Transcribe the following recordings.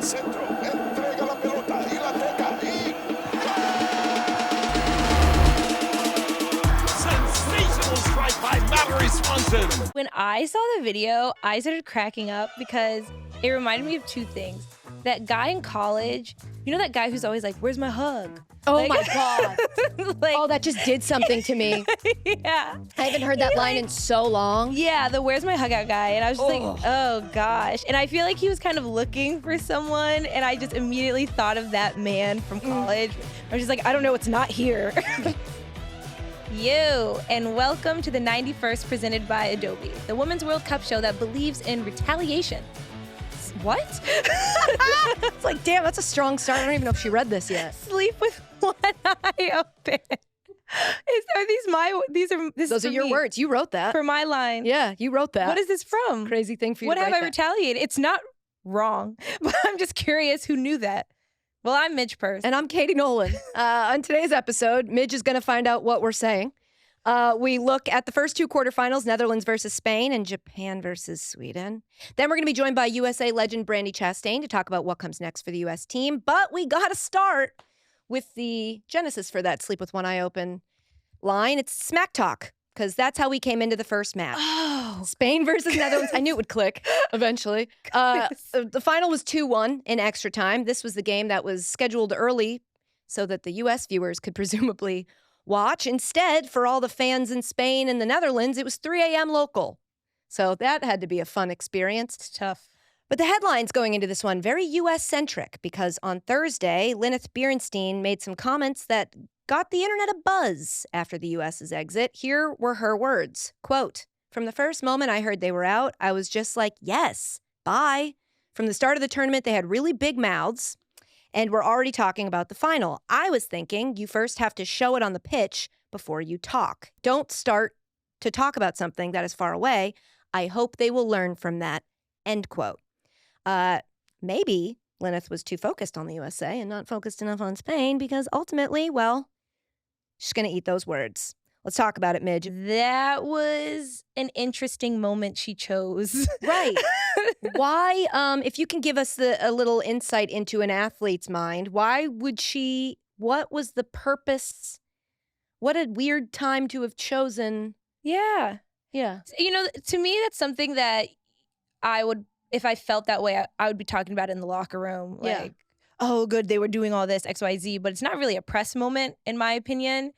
al centro, entrega la pelota y la toca y... Sensational strike by Mallory Swanson. When I saw the video, I started cracking up because it reminded me of two things. That guy in college, you know that guy who's always like, where's my hug? Oh Like- my God. Like, Oh, that just did something to me. yeah. I haven't heard that line in so long. Yeah, the where's my hug out guy. And I was just Oh. like, oh gosh. And I feel like he was kind of looking for someone. And I just immediately thought of that man from college. I was just like, I don't know, it's not here. You, and welcome to the 91st presented by Adobe, the Women's World Cup show that believes in retaliation. What? It's like, damn, that's a strong start. I don't even know if she read this yet. Sleep with one eye open. Those are your words. You wrote that. For my line. Yeah, you wrote that. What is this from? Crazy thing for you What to have write I that. retaliated? It's not wrong, but I'm just curious who knew that. Well, I'm Midge Purce. And I'm Katie Nolan. On today's episode, Midge is going to find out what we're saying. We look at the first two quarterfinals, Netherlands versus Spain and Japan versus Sweden. Then we're going to be joined by USA legend Brandi Chastain to talk about what comes next for the U.S. team. But we got to start with the genesis for that sleep with one eye open line. It's smack talk, because that's how we came into the first match. Oh. Spain versus Netherlands. I knew it would click eventually. The final was 2-1 in extra time. This was the game that was scheduled early so that the U.S. viewers could presumably watch. Instead, for all the fans in Spain and the Netherlands, it was 3 a.m. local. So that had to be a fun experience. It's tough. But the headlines going into this one, very U.S.-centric, because on Thursday, Lineth Beerensteyn made some comments that got the internet a buzz after the U.S.'s exit. Here were her words, quote, "From the first moment I heard they were out, I was just like, yes, bye. From the start of the tournament, they had really big mouths, and we're already talking about the final. I was thinking you first have to show it on the pitch before you talk. Don't start to talk about something that is far away. I hope they will learn from that," end quote. Maybe Lineth was too focused on the USA and not focused enough on Spain because ultimately, well, she's going to eat those words. Let's talk about it, Midge. That was an interesting moment she chose. Right. Why, if you can give us a little insight into an athlete's mind, why would she, what was the purpose? What a weird time to have chosen. Yeah. Yeah. You know, to me, that's something that I would, if I felt that way, I would be talking about it in the locker room. Yeah. Like, oh, good, they were doing all this, X, Y, Z. But it's not really a press moment, in my opinion.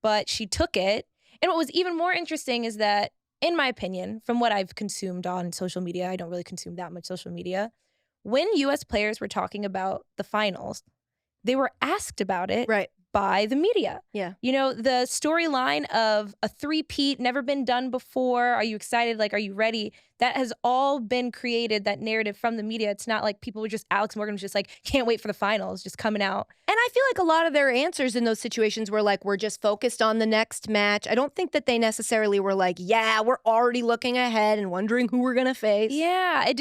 But she took it. And what was even more interesting is that, in my opinion, from what I've consumed on social media, I don't really consume that much social media, when U.S. players were talking about the finals, they were asked about it Right. by the media. Yeah. You know, the storyline of a three-peat, never been done before, are you excited, like, are you ready? That has all been created, that narrative from the media. It's not like people were just, Alex Morgan was just like, can't wait for the finals, just coming out. And I feel like a lot of their answers in those situations were like, we're just focused on the next match. I don't think that they necessarily were like, yeah, we're already looking ahead and wondering who we're going to face. Yeah, it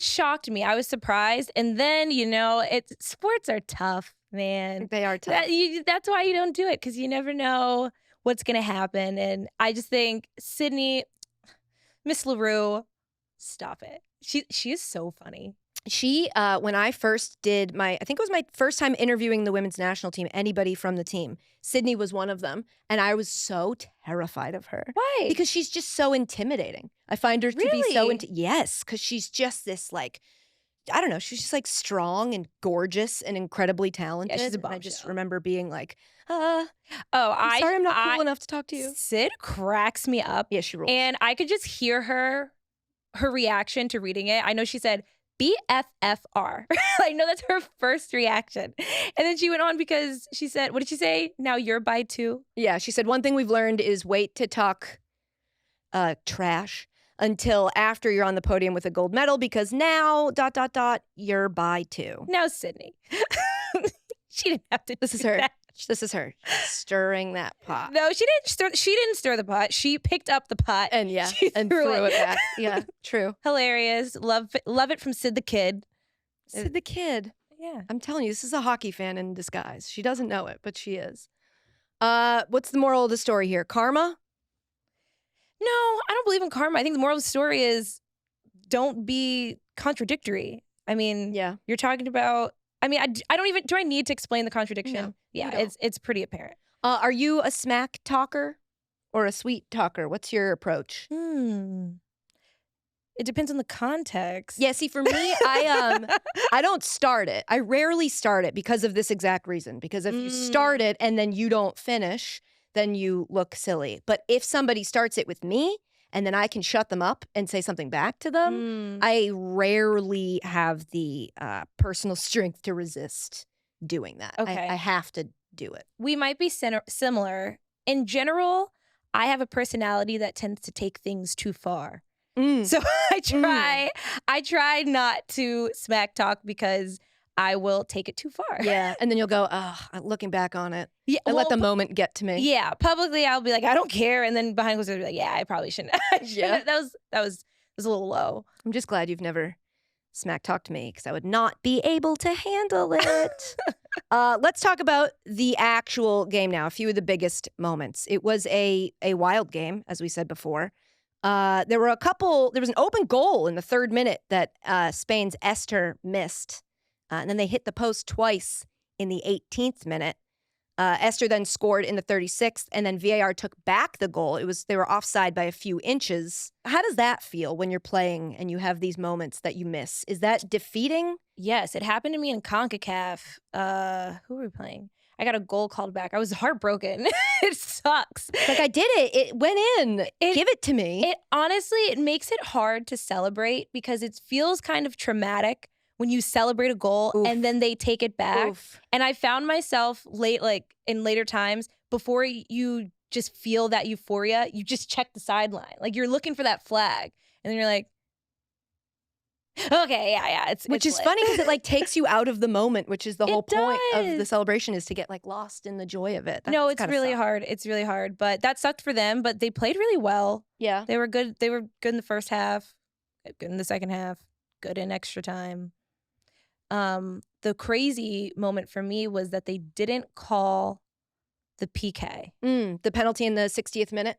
shocked me. I was surprised. And then, you know, sports are tough, man. They are tough. That's why you don't do it, because you never know what's going to happen. And I just think Sydney, Miss LaRue, stop it. She is so funny. She, when I first did I think it was my first time interviewing the women's national team, anybody from the team, Sydney was one of them. And I was so terrified of her. Why? Because she's just so intimidating. I find her to be so, Really? yes, because she's just this like, I don't know, she's just like strong and gorgeous and incredibly talented. she's a And I just bombshell. remember being like, I'm sorry I'm not cool enough to talk to you. Sid cracks me up. Yeah, she rules. And I could just hear her reaction to reading it. I know she said BFFR. I know that's her first reaction. And then she went on because she said, what did she say? Now you're bi too? Yeah, she said one thing we've learned is wait to talk trash until after you're on the podium with a gold medal, because now ... you're bi too. Now Sydney. She didn't have to. This is do her. that. This is her stirring that pot. No, she didn't stir the pot. She picked up the pot. And yeah, she and threw threw it. it back. Yeah, true. Hilarious. Love it from Sid the Kid. Sid the Kid. Yeah. I'm telling you, this is a hockey fan in disguise. She doesn't know it, but she is. What's the moral of the story here? Karma? No, I don't believe in karma. I think the moral of the story is don't be contradictory. I mean, Yeah. you're talking about, I mean, I don't even, do I need to explain the contradiction? No, you Yeah, don't. it's pretty apparent. Are you a smack talker or a sweet talker? What's your approach? It depends on the context. Yeah, see, for me, I don't start it. I rarely start it because of this exact reason. Because if you start it and then you don't finish, then you look silly. But if somebody starts it with me and then I can shut them up and say something back to them, I rarely have the personal strength to resist doing that. Okay. I have to do it. We might be similar. In general, I have a personality that tends to take things too far. So I try not to smack talk because I will take it too far. Yeah, and then you'll go, looking back on it. Yeah, I let the moment get to me. Yeah, publicly I'll be like, I don't care, and then behind closed doors, I'll be like, yeah, I probably shouldn't. Yeah. That was a little low. I'm just glad you've never smack talked me because I would not be able to handle it. Let's talk about the actual game now. A few of the biggest moments. It was a wild game, as we said before. There was an open goal in the 3rd minute that Spain's Esther missed. And then they hit the post twice in the 18th minute. Esther then scored in the 36th, and then VAR took back the goal. They were offside by a few inches. How does that feel when you're playing and you have these moments that you miss? Is that defeating? Yes, it happened to me in CONCACAF. Who were we playing? I got a goal called back. I was heartbroken. It sucks. Like, I did it. It went in. Give it to me. It makes it hard to celebrate because it feels kind of traumatic when you celebrate a goal and then they take it back. And I found myself in later times, before you just feel that euphoria, you just check the sideline. Like, you're looking for that flag. And then you're like, okay, yeah. Which is funny because it takes you out of the moment, which is the whole point of the celebration, is to get lost in the joy of it. No, it's really hard. It's really hard. But that sucked for them. But they played really well. Yeah. They were good. They were good in the first half, good in the second half, good in extra time. The crazy moment for me was that they didn't call the PK. The penalty in the 60th minute?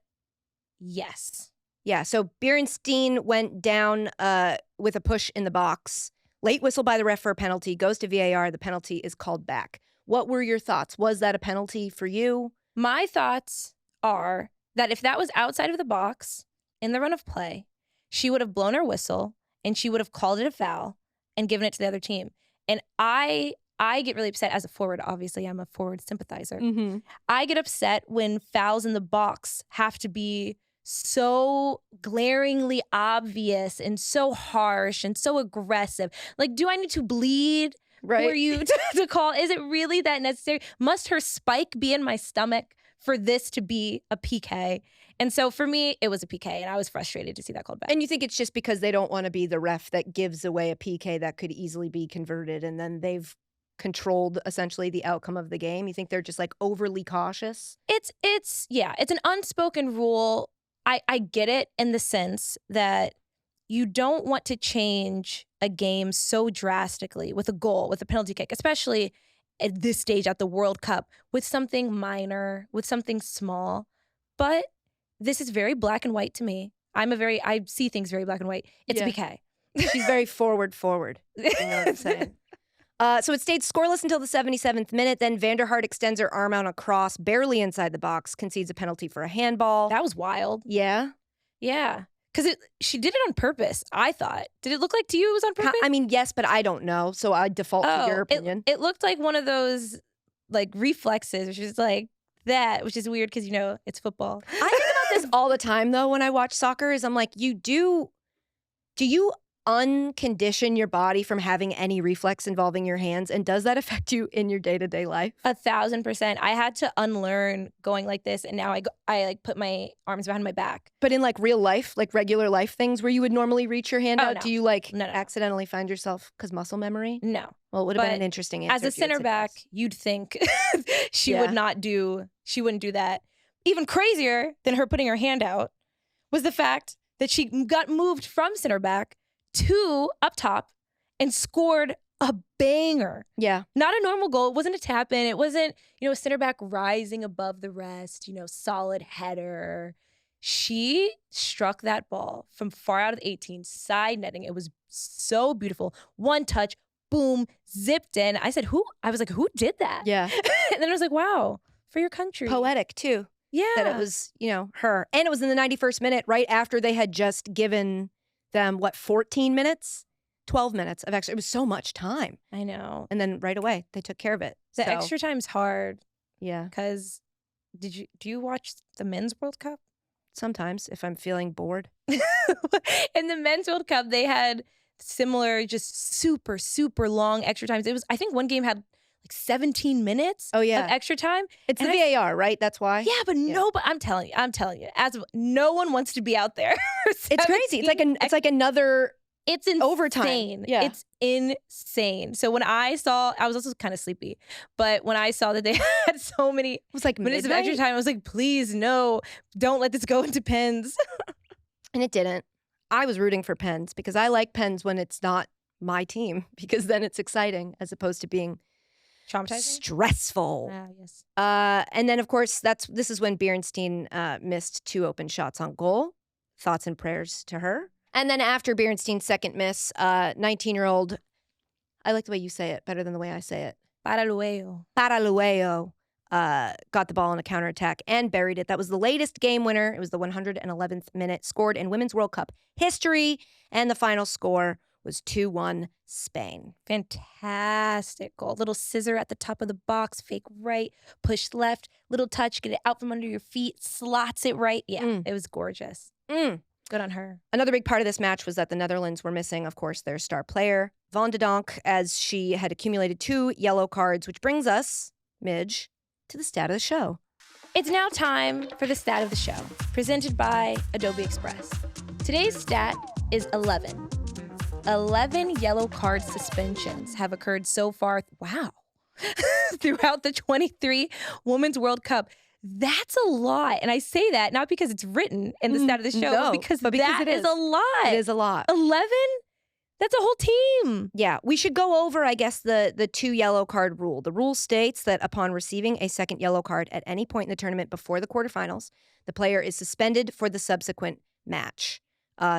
Yes. Yeah, so Beerensteyn went down with a push in the box. Late whistle by the ref for a penalty, goes to VAR, the penalty is called back. What were your thoughts? Was that a penalty for you? My thoughts are that if that was outside of the box in the run of play, she would have blown her whistle and she would have called it a foul and given it to the other team. And I get really upset as a forward. Obviously, I'm a forward sympathizer. I get upset when fouls in the box have to be so glaringly obvious and so harsh and so aggressive. Like, do I need to bleed for you to call? Is it really that necessary? Must her spike be in my stomach for this to be a PK? And so for me, it was a PK, and I was frustrated to see that called back. And you think it's just because they don't want to be the ref that gives away a PK that could easily be converted, and then they've controlled essentially the outcome of the game? You think they're just overly cautious? It's an unspoken rule. I get it in the sense that you don't want to change a game so drastically with a goal, with a penalty kick, especially at this stage at the World Cup, with something minor, with something small. But this is very black and white to me. I see things very black and white. It's a PK. She's very forward. You know what I'm saying? So it stayed scoreless until the 77th minute. Then Vanderhart extends her arm out on a cross, barely inside the box, concedes a penalty for a handball. That was wild. Yeah? Yeah. Because she did it on purpose, I thought. Did it look like to you it was on purpose? I mean, yes, but I don't know. So I default to your opinion. It looked like one of those reflexes, which is that, which is weird because, it's football. I think about this all the time, though, when I watch soccer, is I'm like, do you uncondition your body from having any reflex involving your hands? And does that affect you in your day-to-day life? 1,000%. I had to unlearn going like this, and now I put my arms behind my back. But in real life, regular life things where you would normally reach your hand out, no. do you No. accidentally find yourself because muscle memory? No. Well, it would have been an interesting answer. As a center back, you'd think she wouldn't do that. Even crazier than her putting her hand out was the fact that she got moved from center back to up top and scored a banger. Yeah. Not a normal goal. It wasn't a tap in. It wasn't, a center back rising above the rest, solid header. She struck that ball from far out of the 18, side netting. It was so beautiful. One touch, boom, zipped in. I said, who? I was like, who did that? Yeah. And then I was like, wow, for your country. Poetic, too. Yeah. That it was, her. And it was in the 91st minute, right after they had just given them, 14 mintes? 12 minutes of extra. It was so much time. I know. And then right away, they took care of it. The extra time's hard. Yeah. Because do you watch the Men's World Cup? Sometimes, if I'm feeling bored. In the Men's World Cup, they had similar, just super, super long extra times. It was, I think one game had like 17 minutes of extra time. It's the VAR, right? That's why? Yeah, but I'm telling you, no one wants to be out there. It's crazy. It's like another It's insane. Overtime. Yeah. It's insane. So when I saw, I was also kind of sleepy, but when I saw that they had so many minutes of extra time, I was like, please, no, don't let this go into pens. And it didn't. I was rooting for Pens because I like Pens when it's not my team, because then it's exciting as opposed to being traumatizing, stressful. Yes. And then, of course, this is when Beerensteyn missed 2 open shots on goal. Thoughts and prayers to her. And then after Beerensteyn's second miss, 19-year-old, I like the way you say it better than the way I say it. Paralueo got the ball on a counterattack and buried it. That was the latest game winner. It was the 111th minute scored in Women's World Cup history. And the final score was 2-1 Spain. Fantastic goal. Little scissor at the top of the box, fake right, push left, little touch, get it out from under your feet, slots it right. Yeah, It was gorgeous. Good on her. Another big part of this match was that the Netherlands were missing, of course, their star player, Vilda, as she had accumulated 2 yellow cards, which brings us, Midge, to the stat of the show. It's now time for the stat of the show, presented by Adobe Express. Today's stat is 11. 11 yellow card suspensions have occurred so far, throughout the 23 Women's World Cup. That's a lot. And I say that not because it's written in the stat of the show, but because that is a lot. It is a lot. 11? That's a whole team. Yeah, we should go over, I guess, the 2 yellow card rule. The rule states that upon receiving a second yellow card at any point in the tournament before the quarterfinals, the player is suspended for the subsequent match.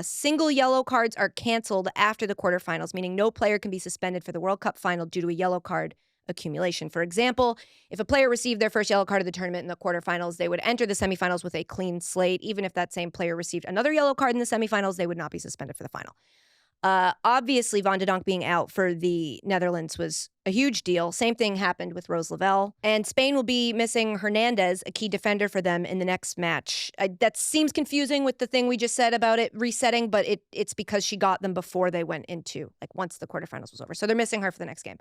Single yellow cards are canceled after the quarterfinals, meaning no player can be suspended for the World Cup final due to a yellow card accumulation. For example, if a player received their first yellow card of the tournament in the quarterfinals, they would enter the semifinals with a clean slate. Even if that same player received another yellow card in the semifinals, they would not be suspended for the final. Obviously, Van de Donk being out for the Netherlands was a huge deal. Same thing happened with Rose Lavelle. And Spain will be missing Hernandez, a key defender for them in the next match. That seems confusing with the thing we just said about it resetting, but it's because she got them before they went into, once the quarterfinals was over. So they're missing her for the next game.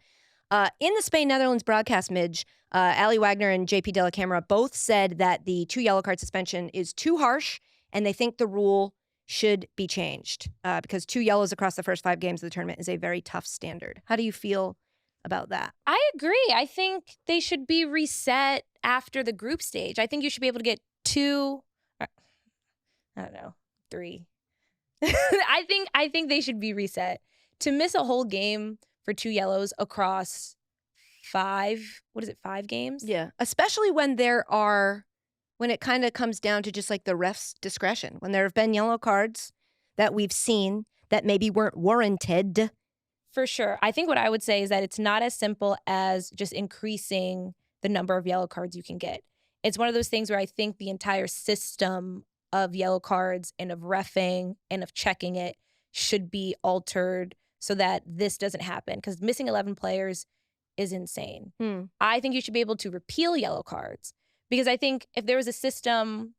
In the Spain-Netherlands broadcast, Midge, Ali Wagner and JP De La Camera both said that the 2 yellow card suspension is too harsh, and they think the rule should be changed because 2 yellows across the first 5 games of the tournament is a very tough standard. How do you feel about that? I agree. I think they should be reset after the group stage. I think you should be able to get 2, 3. I think they should be reset. To miss a whole game for 2 yellows across 5 games? Yeah, especially when when it kind of comes down to just the ref's discretion. When there have been yellow cards that we've seen that maybe weren't warranted. For sure. I think what I would say is that it's not as simple as just increasing the number of yellow cards you can get. It's one of those things where I think the entire system of yellow cards and of reffing and of checking it should be altered so that this doesn't happen, because missing 11 players is insane. I think you should be able to repeal yellow cards, because I think if there was a system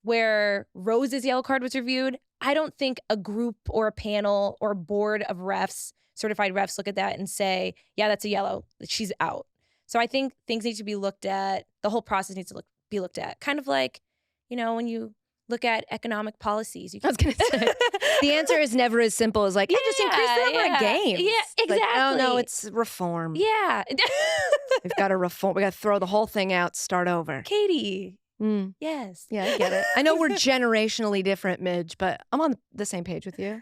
where Rose's yellow card was reviewed, I don't think a group or a panel or a board of refs, certified refs, look at that and say, yeah, that's a yellow, she's out. So I think things need to be looked at. The whole process needs to be looked at. Kind of like, when you look at economic policies. I was going to say, the answer is never as simple as just increase the number of games. Yeah, exactly. Oh, no, it's reform. Yeah. We've got to reform. We got to throw the whole thing out, start over. Katie. Yes. Yeah, I get it. I know we're generationally different, Midge, but I'm on the same page with you.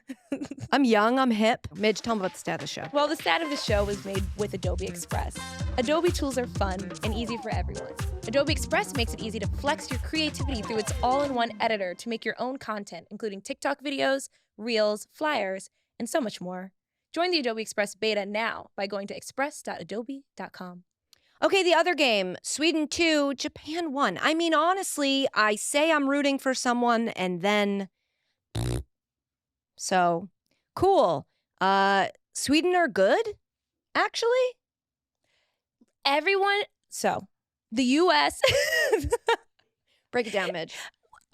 I'm young, I'm hip. Midge, tell me about the stat of the show. Well, the stat of the show was made with Adobe Express. Adobe tools are fun and easy for everyone. Adobe Express makes it easy to flex your creativity through its all-in-one editor to make your own content, including TikTok videos, Reels, flyers, and so much more. Join the Adobe Express beta now by going to express.adobe.com. Okay, the other game, Sweden 2, Japan 1. I mean, honestly, I say I'm rooting for someone and then... So, cool. Sweden are good, actually? The U.S. Break it down, Midge.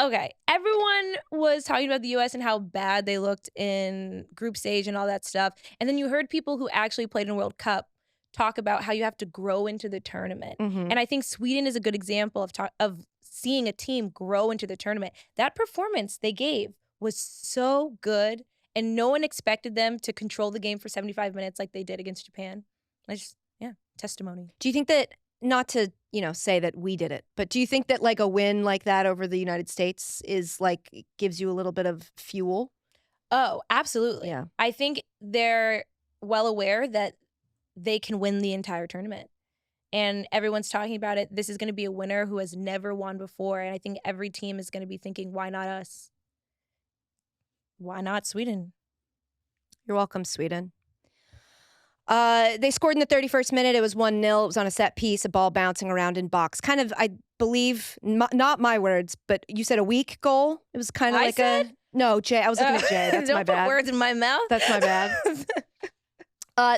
Okay, everyone was talking about the U.S. and how bad they looked in group stage and all that stuff. And then you heard people who actually played in World Cup talk about how you have to grow into the tournament. Mm-hmm. And I think Sweden is a good example of seeing a team grow into the tournament. That performance they gave was so good, and no one expected them to control the game for 75 minutes like they did against Japan. Testimony. Do you think that, not to, say that we did it, but do you think that like a win like that over the United States is like, gives you a little bit of fuel? Oh, absolutely. Yeah. I think they're well aware that they can win the entire tournament. And everyone's talking about it. This is going to be a winner who has never won before. And I think every team is going to be thinking, why not us? Why not Sweden? You're welcome, Sweden. They scored in the 31st minute. It was 1-0. It was on a set piece, a ball bouncing around in box. Kind of, I believe, not my words, but you said a weak goal. It was kind of like No, Jay. I was looking at Jay. That's my bad. Don't put words in my mouth. That's my bad.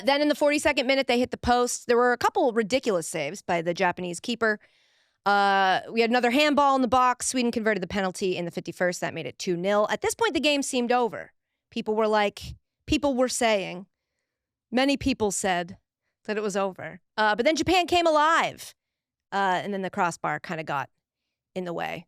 Then in the 42nd minute, they hit the post. There were a couple ridiculous saves by the Japanese keeper. We had another handball in the box. Sweden converted the penalty in the 51st. That made it 2-0. At this point, the game seemed over. People were saying, many people said that it was over. But then Japan came alive. And then the crossbar kind of got in the way.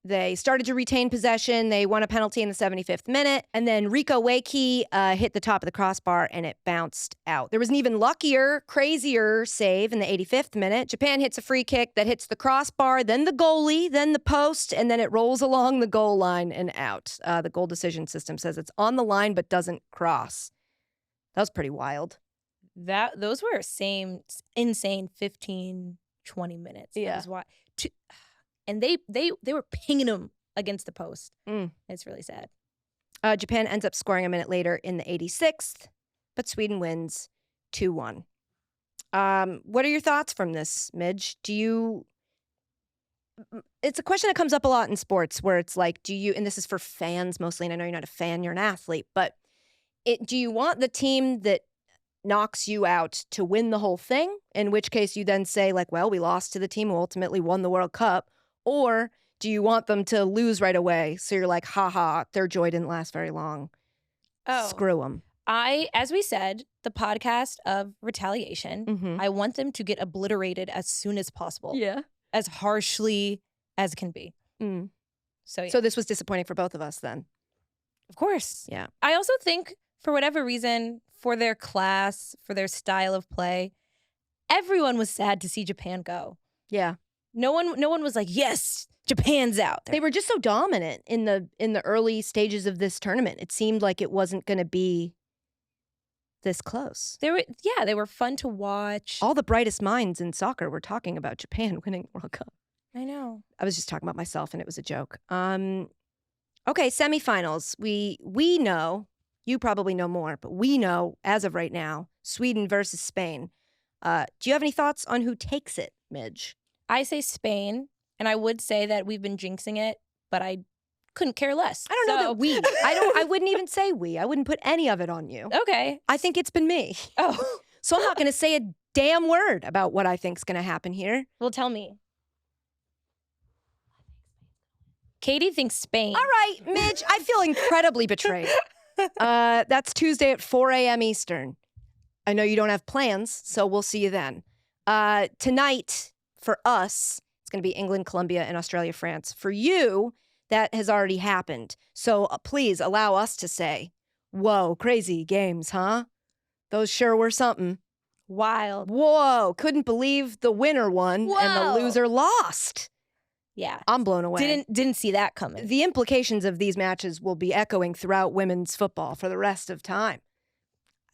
They started to retain possession. They won a penalty in the 75th minute. And then Rico Wakey hit the top of the crossbar and it bounced out. There was an even luckier, crazier save in the 85th minute. Japan hits a free kick that hits the crossbar, then the goalie, then the post, and then it rolls along the goal line and out. The goal decision system says it's on the line but doesn't cross. That was pretty wild. Those were insane 15, 20 minutes. Yeah. That was why. And they were pinging them against the post. It's really sad. Japan ends up scoring a minute later in the 86th, but Sweden wins 2-1. What are your thoughts from this, Midge? It's a question that comes up a lot in sports where it's like, and this is for fans mostly, and I know you're not a fan, you're an athlete, but do you want the team that knocks you out to win the whole thing? In which case you then say like, well, we lost to the team who ultimately won the World Cup. Or do you want them to lose right away? So you're like, haha, their joy didn't last very long. Oh. Screw them. As we said, the podcast of retaliation, Mm-hmm. I want them to get obliterated as soon as possible. Yeah. As harshly as can be. So, yeah. So this was disappointing for both of us then. Of course. Yeah. I also think, for whatever reason, for their class, for their style of play, everyone was sad to see Japan go. Yeah. No one was like, yes, Japan's out. They were just so dominant in the early stages of this tournament. It seemed like it wasn't going to be this close. They were fun to watch. All the brightest minds in soccer were talking about Japan winning the World Cup. I know. I was just talking about myself and it was a joke. Okay, semifinals. We know, you probably know more, but we know as of right now, Sweden versus Spain. Do you have any thoughts on who takes it, Midge? I say Spain, and I would say that we've been jinxing it, but I couldn't care less. I don't know that we. I wouldn't even say we. I wouldn't put any of it on you. Okay. I think it's been me. Oh. So I'm not going to say a damn word about what I think's going to happen here. Well, tell me. Katie thinks Spain. All right, Midge, I feel incredibly betrayed. That's Tuesday at 4 a.m. Eastern. I know you don't have plans, so we'll see you then. Tonight, for us, it's going to be England, Colombia, and Australia, France. For you, that has already happened. So please allow us to say, whoa, crazy games, huh? Those sure were something. Wild. Whoa, couldn't believe the winner won and the loser lost. Yeah. I'm blown away. Didn't see that coming. The implications of these matches will be echoing throughout women's football for the rest of time.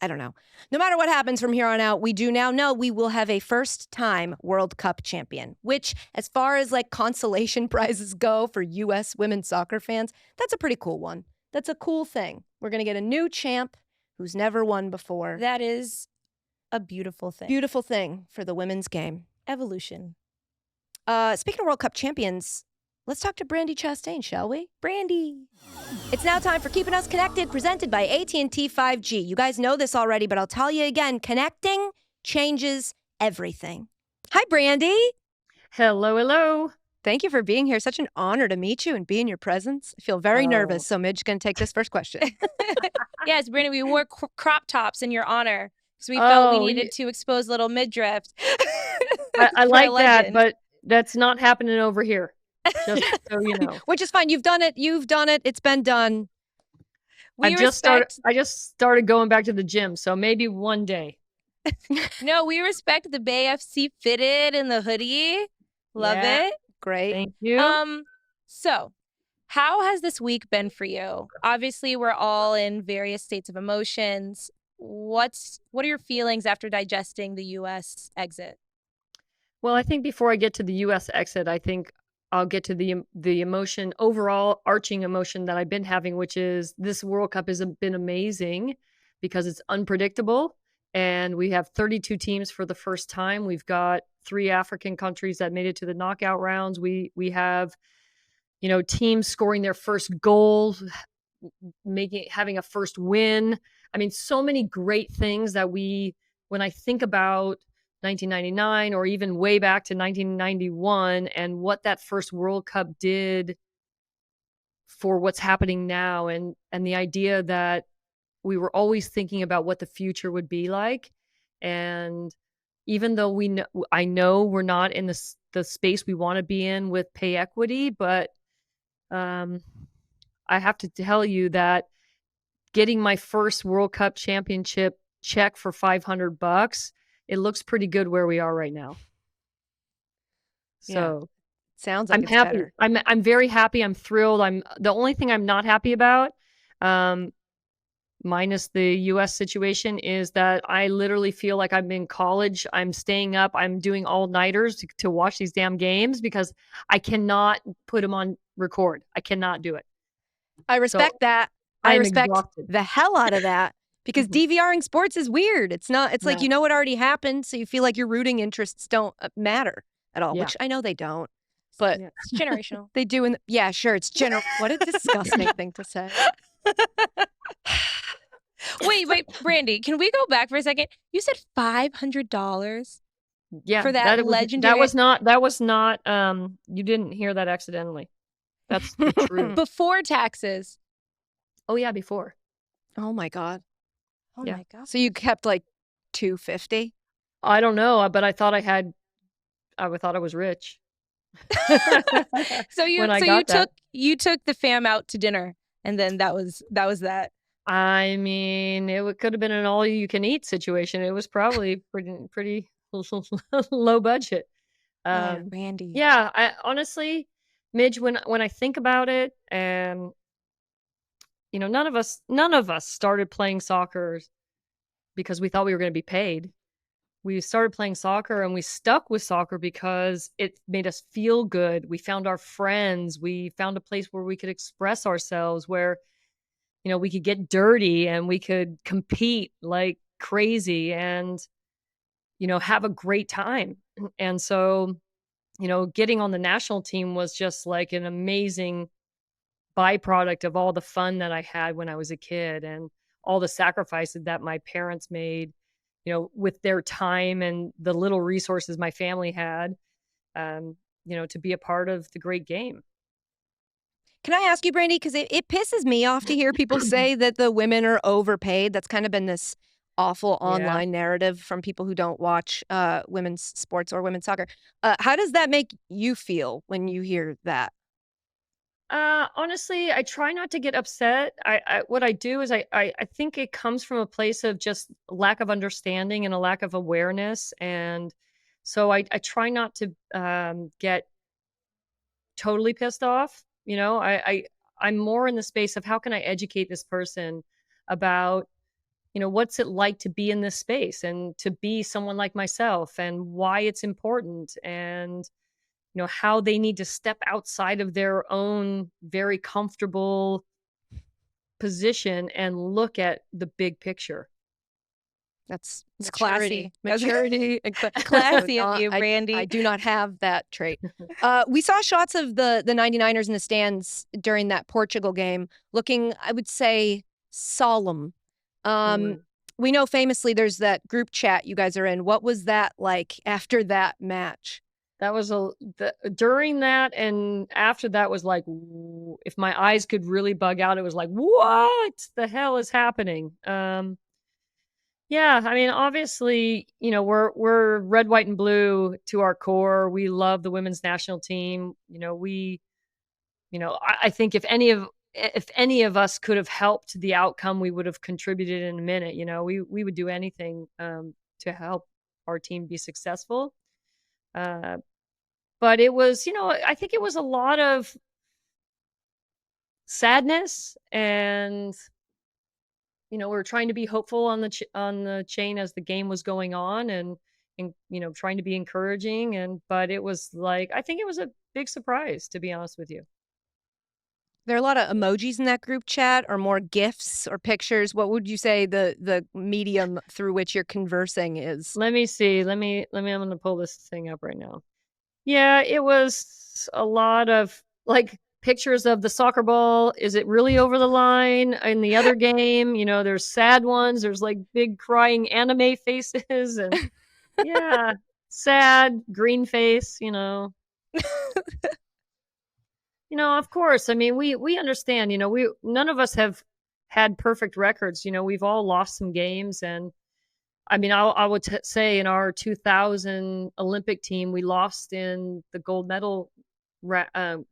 I don't know. No matter what happens from here on out, we do now know we will have a first-time World Cup champion, which, as far as like consolation prizes go for U.S. women's soccer fans, that's a pretty cool one. That's a cool thing. We're going to get a new champ who's never won before. That is a beautiful thing. Beautiful thing for the women's game. Evolution. Speaking of World Cup champions, let's talk to Brandi Chastain, shall we? Brandi. It's now time for Keeping Us Connected, presented by AT&T 5G. You guys know this already, but I'll tell you again, connecting changes everything. Hi, Brandi. Hello, hello. Thank you for being here. Such an honor to meet you and be in your presence. I feel very nervous, so Midge is going to take this first question. Yes, Brandi, we wore crop tops in your honor because we felt we needed to expose little midriff. I like that, but that's not happening over here. Just so you know. Which is fine. You've done it. It's been done. I just started going back to the gym, so maybe one day. No, we respect the Bay FC fitted and the hoodie. Love it. Great. Thank you. So how has this week been for you? Obviously, we're all in various states of emotions. What are your feelings after digesting the U.S. exit? Well, I think before I get to the U.S. exit, I think I'll get to the emotion, overall arching emotion that I've been having, which is this World Cup has been amazing because it's unpredictable. And we have 32 teams for the first time. We've got 3 African countries that made it to the knockout rounds. We have, teams scoring their first goal, having a first win. I mean, so many great things that when I think about 1999 or even way back to 1991 and what that first World Cup did for what's happening now, and the idea that we were always thinking about what the future would be like. And even though I know we're not in the space we want to be in with pay equity, but I have to tell you that getting my first World Cup championship check for $500, it looks pretty good where we are right now. So sounds like I'm it's happy. better. I'm very happy. I'm thrilled. The only thing I'm not happy about, minus the U.S. situation, is that I literally feel like I'm in college. I'm staying up. I'm doing all-nighters to watch these damn games because I cannot put them on record. I cannot do it. I respect that. I respect exhausted. the hell out of that because DVRing sports is weird. It's not. It's like what already happened, so you feel like your rooting interests don't matter at all. Which I know they don't, but it's generational. They do. Sure, it's general. What a disgusting thing to say. Wait, Brandi, can we go back for a second? You said $500. Yeah, for that legendary. That was not. You didn't hear that accidentally. That's true. Before taxes. Oh yeah, before. Oh my god. Oh my god. So you kept like $250? I don't know, but I thought I thought I was rich. So you took the fam out to dinner, and then that was that. I mean, it could have been an all-you-can-eat situation. It was probably pretty low budget. Brandi. Yeah, I honestly, Midge, when I think about it, and none of us started playing soccer because we thought we were going to be paid. We started playing soccer and we stuck with soccer because it made us feel good. We found our friends. We found a place where we could express ourselves, where we could get dirty and we could compete like crazy and, have a great time. And so, getting on the national team was just like an amazing byproduct of all the fun that I had when I was a kid and all the sacrifices that my parents made, with their time and the little resources my family had, to be a part of the great game. Can I ask you, Brandi, because it pisses me off to hear people say that the women are overpaid. That's kind of been this awful online narrative from people who don't watch women's sports or women's soccer. How does that make you feel when you hear that? Honestly, I try not to get upset. What I do is I think it comes from a place of just lack of understanding and a lack of awareness. And so I try not to get totally pissed off. I'm more in the space of how can I educate this person about, what's it like to be in this space and to be someone like myself, and why it's important, and how they need to step outside of their own very comfortable position and look at the big picture. It's classy. Maturity. Classy of you, I Brandi. do not have that trait. We saw shots of the 99ers in the stands during that Portugal game looking, I would say, solemn. We know famously there's that group chat you guys are in. What was that like after that match? That was during that and after that was like, if my eyes could really bug out, it was like, what the hell is happening? Yeah, I mean, obviously, we're red, white, and blue to our core. We love the women's national team. I think if any of us could have helped the outcome, we would have contributed in a minute. We would do anything to help our team be successful. But it was, I think it was a lot of sadness, and we were trying to be hopeful on the chain as the game was going on, and trying to be encouraging, but it was like, I think it was a big surprise, to be honest with you. There are a lot of emojis in that group chat, or more GIFs or pictures. What would you say the medium through which you're conversing is? Let me see. I'm going to pull this thing up right now. Yeah, it was a lot of like pictures of the soccer ball. Is it really over the line? In the other game, there's sad ones. There's like big crying anime faces, and yeah, sad green face, Of course. I mean, we understand, none of us have had perfect records. We've all lost some games, and I mean, I would say in our 2000 Olympic team, we lost in the gold medal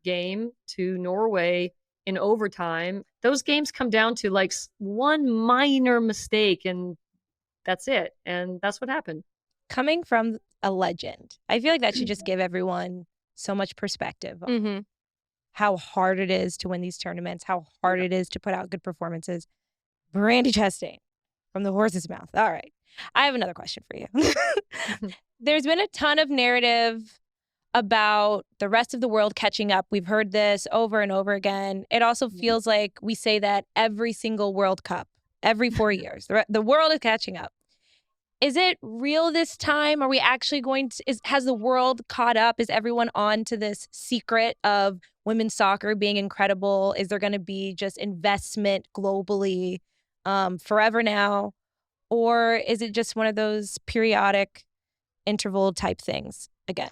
game to Norway in overtime. Those games come down to like one minor mistake, and that's it. And that's what happened. Coming from a legend, I feel like that should just give everyone so much perspective on how hard it is to win these tournaments, how hard it is to put out good performances. Brandi Chastain from the horse's mouth. All right. I have another question for you. There's been a ton of narrative about the rest of the world catching up. We've heard this over and over again. It also feels like we say that every single World Cup, every 4 years. The world is catching up. Is it real this time? Are we actually has the world caught up? Is everyone on to this secret of women's soccer being incredible? Is there going to be just investment globally forever now? Or is it just one of those periodic interval type things again?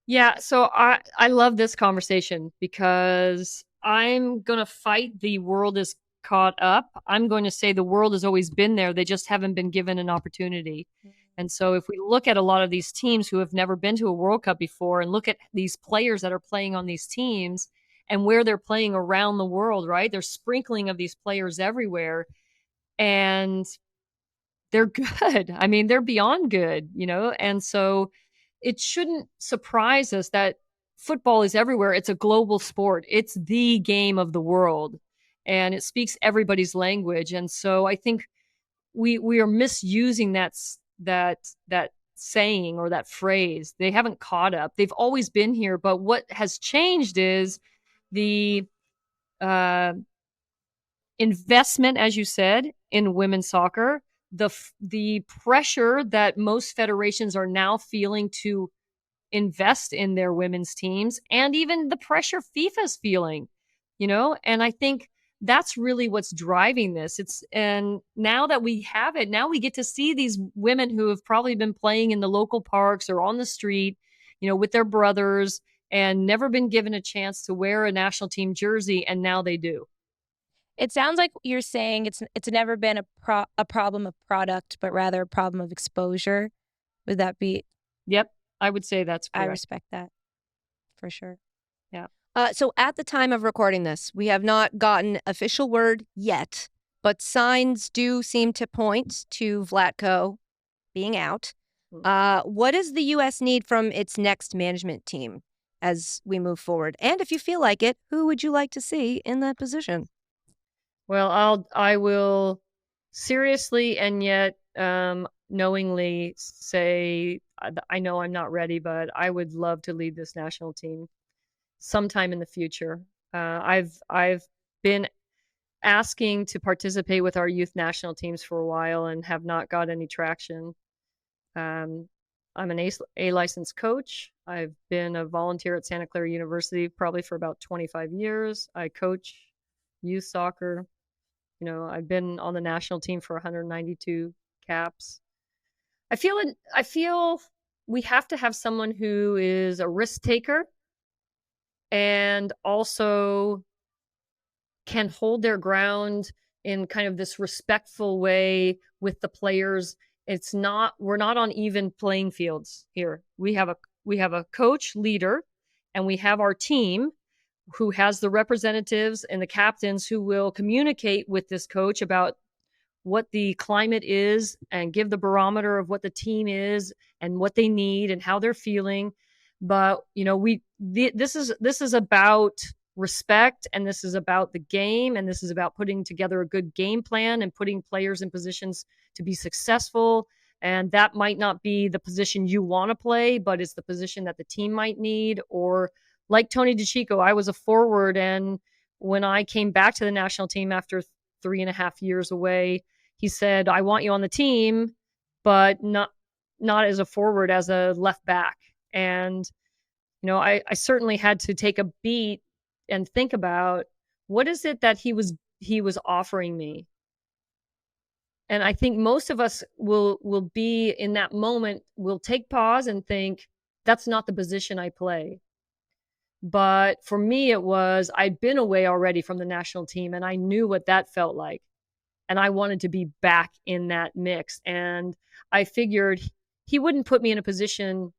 Yeah, so I love this conversation because I'm going to fight the world is caught up. I'm going to say the world has always been there. They just haven't been given an opportunity. And so if we look at a lot of these teams who have never been to a World Cup before, and look at these players that are playing on these teams and where they're playing around the world, right? There's sprinkling of these players everywhere. And they're good. I mean, they're beyond good, And so it shouldn't surprise us that football is everywhere. It's a global sport. It's the game of the world, and it speaks everybody's language. And so I think we are misusing that saying or that phrase. They haven't caught up. They've always been here, but what has changed is the investment, as you said, in women's soccer. The pressure that most federations are now feeling to invest in their women's teams, and even the pressure FIFA's feeling, and I think that's really what's driving this. And now that we have it, now we get to see these women who have probably been playing in the local parks or on the street, with their brothers, and never been given a chance to wear a national team jersey, and now they do. It sounds like you're saying it's never been a problem of product, but rather a problem of exposure. Would that be? Yep, I would say that's correct. I respect that, for sure. Yeah. So at the time of recording this, we have not gotten official word yet, but signs do seem to point to Vlatko being out. What does the U.S. need from its next management team as we move forward? And if you feel like it, who would you like to see in that position? Well, I will seriously and yet knowingly say, I know I'm not ready, but I would love to lead this national team sometime in the future. I've been asking to participate with our youth national teams for a while and have not got any traction. I'm an A licensed coach. I've been a volunteer at Santa Clara University probably for about 25 years. I coach youth soccer. I've been on the national team for 192 caps. I feel we have to have someone who is a risk taker and also can hold their ground in kind of this respectful way with the players. We're not on even playing fields here. We have a coach leader, and we have our team who has the representatives and the captains who will communicate with this coach about what the climate is and give the barometer of what the team is and what they need and how they're feeling. But this is about respect, and this is about the game, and this is about putting together a good game plan and putting players in positions to be successful. And that might not be the position you want to play, but it's the position that the team might need. Or like Tony DeCicco, I was a forward, and when I came back to the national team after 3.5 years away, he said, I want you on the team, but not as a forward, as a left back. And I certainly had to take a beat and think about, what is it that he was offering me. And I think most of us will be in that moment, will take pause and think, that's not the position I play. But for me, it was, I'd been away already from the national team, and I knew what that felt like. And I wanted to be back in that mix. And I figured he wouldn't put me in a position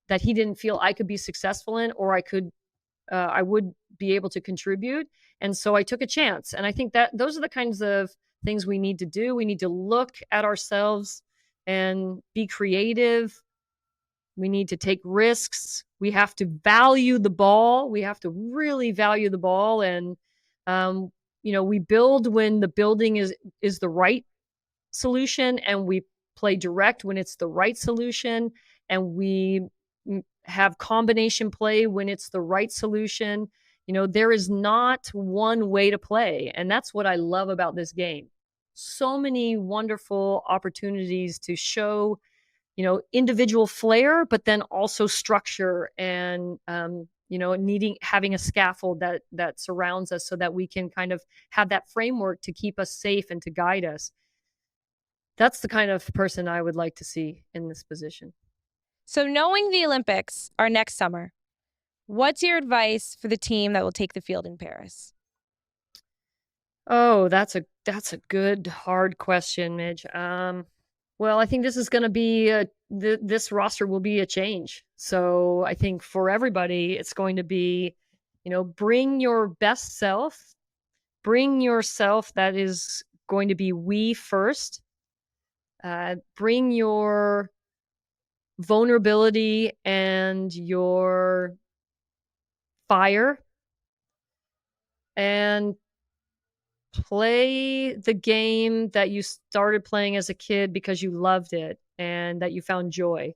that he didn't feel I could be successful in, or I would be able to contribute. And so I took a chance. And I think that those are the kinds of things we need to do. We need to look at ourselves and be creative. We need to take risks. We have to value the ball. We have to really value the ball. And, we build when the building is the right solution, and we play direct when it's the right solution, and we have combination play when it's the right solution. There is not one way to play. And that's what I love about this game. So many wonderful opportunities to show, individual flair, but then also structure and, having a scaffold that surrounds us so that we can kind of have that framework to keep us safe and to guide us. That's the kind of person I would like to see in this position. So knowing the Olympics are next summer, what's your advice for the team that will take the field in Paris? Oh, that's a good, hard question, Midge. Well, I think this is going to be this roster will be a change. So I think for everybody, it's going to be, bring your best self, bring yourself that is going to be we first, bring your vulnerability and your fire, and play the game that you started playing as a kid because you loved it and that you found joy.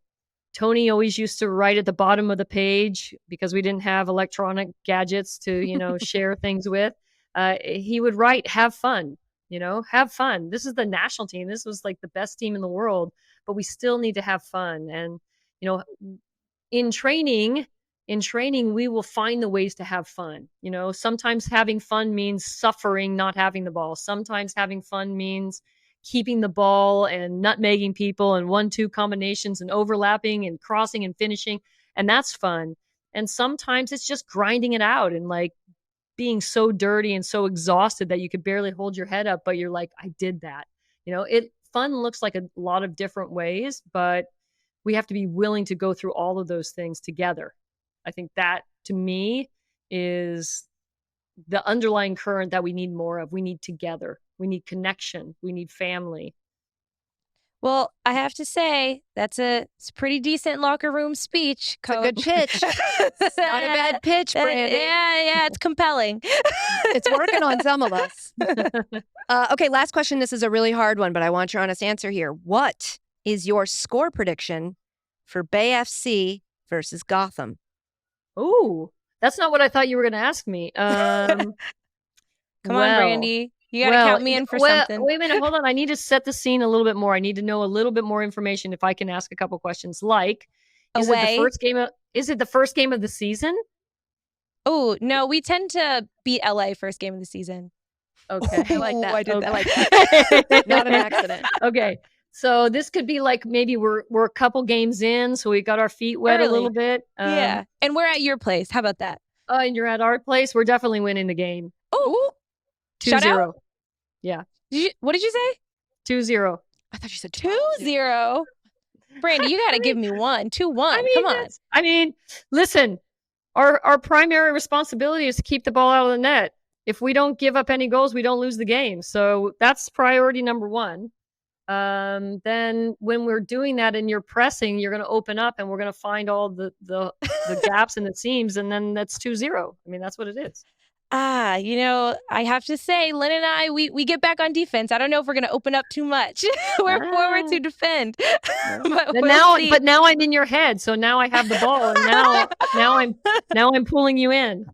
Tony always used to write at the bottom of the page, because we didn't have electronic gadgets to, share things with. He would write, have fun, have fun. This is the national team. This was like the best team in the world, but we still need to have fun. And, in training, we will find the ways to have fun. Sometimes having fun means suffering, not having the ball. Sometimes having fun means keeping the ball and nutmegging people and 1-2 combinations and overlapping and crossing and finishing. And that's fun. And sometimes it's just grinding it out and like being so dirty and so exhausted that you could barely hold your head up, but you're like, I did that. Fun looks like a lot of different ways, but we have to be willing to go through all of those things together. I think that, to me, is the underlying current that we need more of. We need together. We need connection. We need family. Well, I have to say, it's a pretty decent locker room speech, It's a Coach. good pitch. It's not a bad pitch, Brandi. Yeah, it's compelling. It's working on some of us. Okay, last question. This is a really hard one, but I want your honest answer here. What is your score prediction for Bay FC versus Gotham? Ooh, that's not what I thought you were going to ask me. Come on, Brandi. You got to count me in for something. Wait a minute. Hold on. I need to set the scene a little bit more. I need to know a little bit more information if I can ask a couple questions. Like, is it the first game of the season? Oh, no, we tend to beat LA first game of the season. Okay. I like that. I did I like that. Not an accident. Okay. So this could be like maybe we're a couple games in, so we got our feet wet a little bit. Yeah. And we're at your place. How about that? And you're at our place. We're definitely winning the game. Oh, 2-0. Yeah. What did you say? 2-0. I thought you said 2-0. Brandi, you got to give me 1. 2-1. Come on. I mean, listen, our primary responsibility is to keep the ball out of the net. If we don't give up any goals, we don't lose the game. So that's priority number 1. Then when we're doing that and you're pressing, you're going to open up and we're going to find all the gaps and the seams, and then that's 2-0. I mean, that's what it is. I have to say, Lynn and I, we get back on defense. I don't know if we're going to open up too much. We're forward to defend. But now I'm in your head, so now I have the ball, and now I'm pulling you in.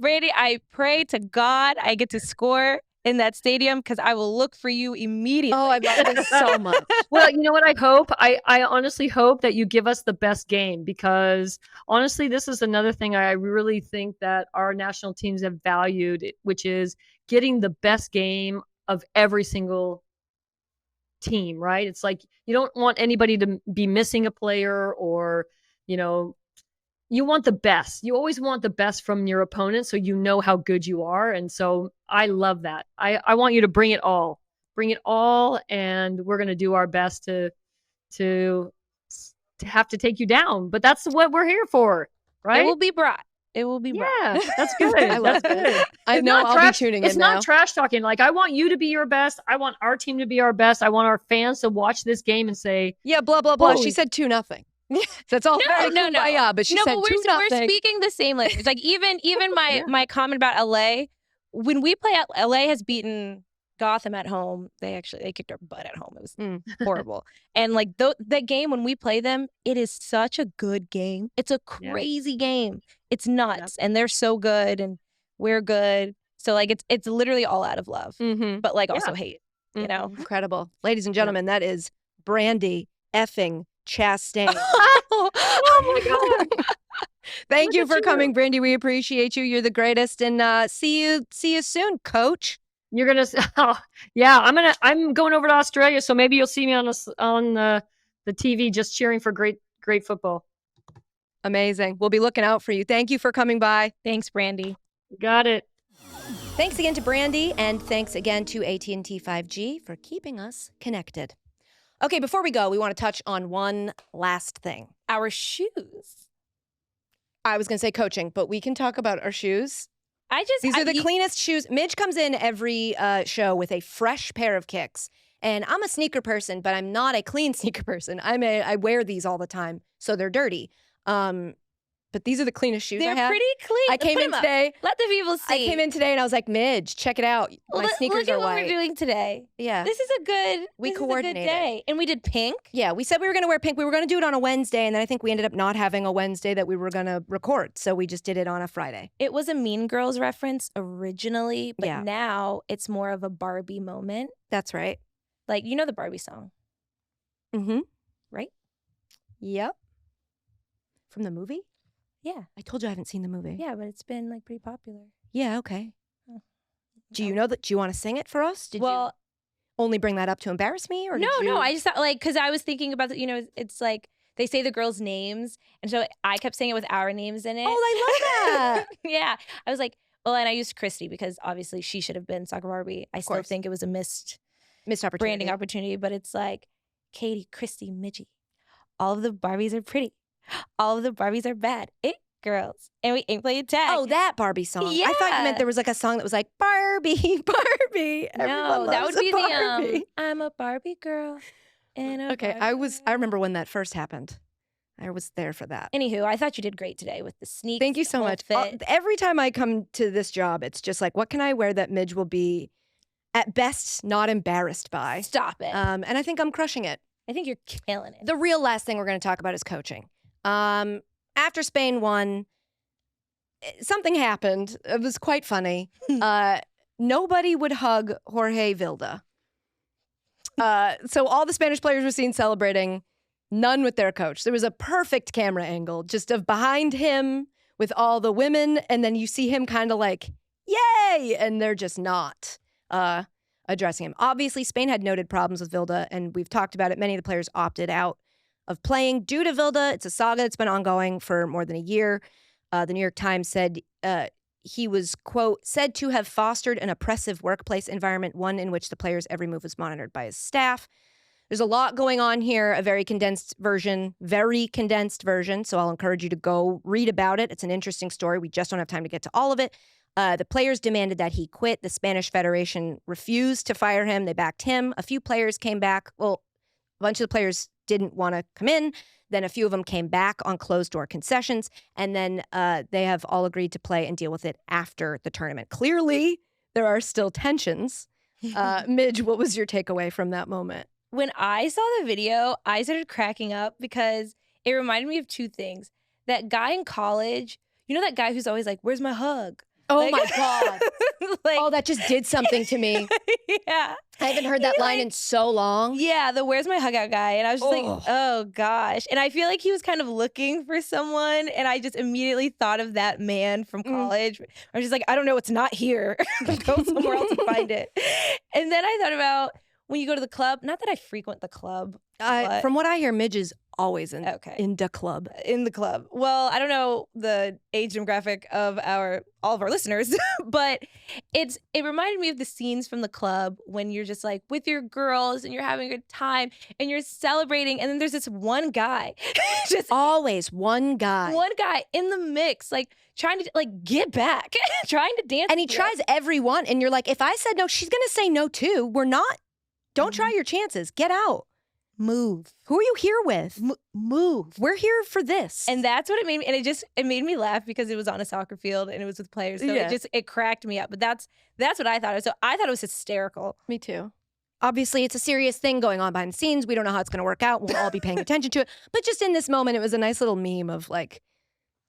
Brandi, I pray to God I get to score in that stadium because I will look for you immediately. Oh, I love this so much. Well, you know what I hope? I honestly hope that you give us the best game, because honestly, this is another thing I really think that our national teams have valued, which is getting the best game of every single team, right? It's like you don't want anybody to be missing a player, or, you want the best. You always want the best from your opponent, so you know how good you are. And so I love that. I want you to bring it all. Bring it all, and we're going to do our best to have to take you down. But that's what we're here for, right? It will be brought. Yeah, that's good. I love it. I know I'll be tuning in now. It's not trash talking. Like, I want you to be your best. I want our team to be our best. I want our fans to watch this game and say, yeah, blah, blah, blah. She said 2-0. That's all. No. Yeah, but she said 2-0. We're speaking the same language. Like even my comment about LA, when we play at LA has beaten Gotham at home. They kicked our butt at home. It was horrible. And like that game when we play them, it is such a good game. It's a crazy game. It's nuts, and they're so good, and we're good. So like it's literally all out of love, but like also hate. Incredible, ladies and gentlemen. That is Brandi effing Chastain. Oh my God. Thank you for coming, Brandi. We appreciate you. You're the greatest, and see you soon, Coach. You're gonna, I'm going over to Australia, so maybe you'll see me on the TV just cheering for great football. Amazing. We'll be looking out for you. Thank you for coming by. Thanks, Brandi. Got it. Thanks again to Brandi, and thanks again to AT&T 5G for keeping us connected. Okay, before we go, we want to touch on one last thing. Our shoes. I was going to say coaching, but we can talk about our shoes. These are the cleanest shoes. Midge comes in every show with a fresh pair of kicks. And I'm a sneaker person, but I'm not a clean sneaker person. I wear these all the time, so they're dirty. But these are the cleanest shoes I have. They're pretty clean. I came in today. Let the people see. I came in today and I was like, Midge, check it out. My sneakers are white. Look at what we're doing today. Yeah. This is a good day. And we did pink. Yeah, we said we were going to wear pink. We were going to do it on a Wednesday, and then I think we ended up not having a Wednesday that we were going to record. So we just did it on a Friday. It was a Mean Girls reference originally, but now it's more of a Barbie moment. That's right. Like, you know the Barbie song? Mm-hmm. Right? Yep. From the movie? Yeah. I told you I haven't seen the movie. Yeah, but it's been like pretty popular. Yeah, okay. Do you know that? Do you want to sing it for us? Did you only bring that up to embarrass me? Or No, I just thought, like, because I was thinking about, it's like they say the girls' names. And so I kept saying it with our names in it. Oh, I love that. Yeah. I was like, well, and I used Christy because obviously she should have been Soccer Barbie. I still think it was a missed opportunity. Branding opportunity, but it's like Katie, Christy, Midgie. All of the Barbies are pretty. All of the Barbies are bad. girls, and we ain't playing tag. Oh, that Barbie song. I thought you meant there was like a song that was like Barbie, Barbie. No, that would be Barbie. the I'm a Barbie girl. And a Okay, Barbie I remember when that first happened. I was there for that. Anywho, I thought you did great today with the sneaks. Thank you so whole much. Fit. Every time I come to this job, it's just like, what can I wear that Midge will be, at best, not embarrassed by? Stop it. And I think I'm crushing it. I think you're killing it. The real last thing we're going to talk about is coaching. After Spain won, something happened. It was quite funny. Nobody would hug Jorge Vilda. So all the Spanish players were seen celebrating, none with their coach. There was a perfect camera angle just of behind him with all the women, and then you see him kind of like, yay! And they're just not addressing him. Obviously, Spain had noted problems with Vilda, and we've talked about it. Many of the players opted out of playing due to Vilda. It's a saga that's been ongoing for more than a year. The New York Times said he was, quote, said to have fostered an oppressive workplace environment, one in which the player's every move was monitored by his staff. There's a lot going on here, a very condensed version. So I'll encourage you to go read about it. It's an interesting story. We just don't have time to get to all of it. The players demanded that he quit. The Spanish Federation refused to fire him. They backed him. A few players came back. Well, a bunch of the players didn't want to come in. Then a few of them came back on closed-door concessions. And then they have all agreed to play and deal with it after the tournament. Clearly, there are still tensions. Midge, what was your takeaway from that moment? When I saw the video, I started cracking up because it reminded me of two things. That guy in college, you know that guy who's always like, where's my hug? Oh, Like- my God. Like, Oh, that just did something to me. yeah. I haven't heard that line in so long. Yeah, the where's my hug out guy. And I was just like, Oh. oh gosh. And I feel like he was kind of looking for someone. And I just immediately thought of that man from college. I was just like, I don't know, it's not here. Go somewhere else and find it. And then I thought about when you go to the club, not that I frequent the club. but- From what I hear, Midge is always in the club. In the club. Well, I don't know the age demographic of all of our listeners, but it reminded me of the scenes from the club when you're just like with your girls and you're having a good time and you're celebrating, and then there's this one guy, just Always one guy. one guy in the mix, like trying to like get back, trying to dance. And he with you. tries everyone, and you're like, if I said no, she's gonna say no too. We're not. Don't try your chances. Get out. Move. Who are you here with? Move. We're here for this. And that's what it made me. And it made me laugh because it was on a soccer field and it was with players. So Yeah. it cracked me up. But that's what I thought. So I thought it was hysterical. Me too. Obviously, it's a serious thing going on behind the scenes. We don't know how it's going to work out. We'll all be paying attention to it. But just in this moment, it was a nice little meme of like,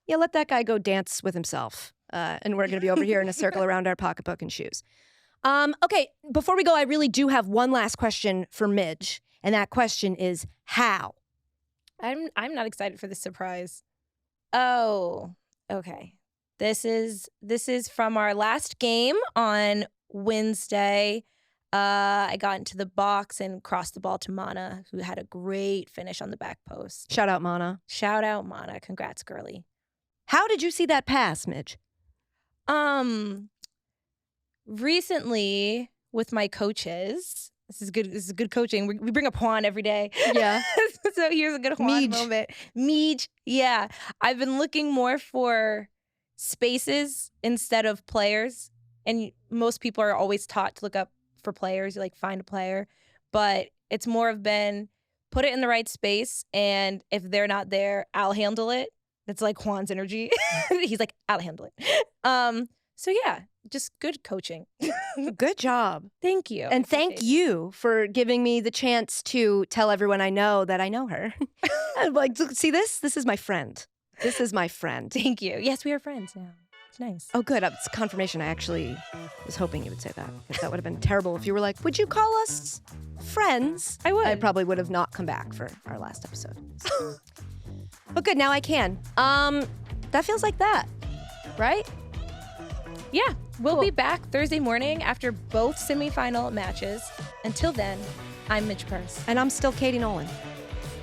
yeah, let that guy go dance with himself. And we're going to be over here in a circle around our pocketbook and shoes. Okay, before we go, I really do have one last question for Midge. And that question is, how? I'm not excited for this surprise. Oh, okay. This is from our last game on Wednesday. I got into the box and crossed the ball to Mana, who had a great finish on the back post. Shout out, Mana. Shout out, Mana. Congrats, girly. How did you see that pass, Midge? Recently with my coaches, this is good coaching. We bring up Juan every day. Yeah. So here's a good Juan moment. Midge. Yeah. I've been looking more for spaces instead of players. And most people are always taught to look up for players. You like find a player. But it's more of been put it in the right space. And if they're not there, I'll handle it. It's like Juan's energy. He's like, I'll handle it. So yeah, just good coaching. Good job. Thank you. And thank you for giving me the chance to tell everyone I know that I know her. I'm like, look, see this? This is my friend. This is my friend. Thank you. Yes, we are friends now. It's nice. Oh, good. It's confirmation. I actually was hoping you would say that, because that would have been terrible if you were like, would you call us friends? I would. I probably would have not come back for our last episode. But good, now I can. That feels like that, right? Yeah, we'll be back Thursday morning after both semifinal matches. Until then, I'm Midge Purce. And I'm still Katie Nolan.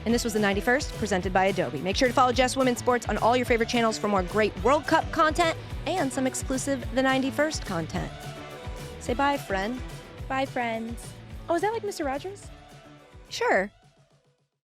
And this was the 91st, presented by Adobe. Make sure to follow Just Women's Sports on all your favorite channels for more great World Cup content and some exclusive The 91st content. Say bye, friend. Bye, friends. Oh, is that like Mr. Rogers? Sure.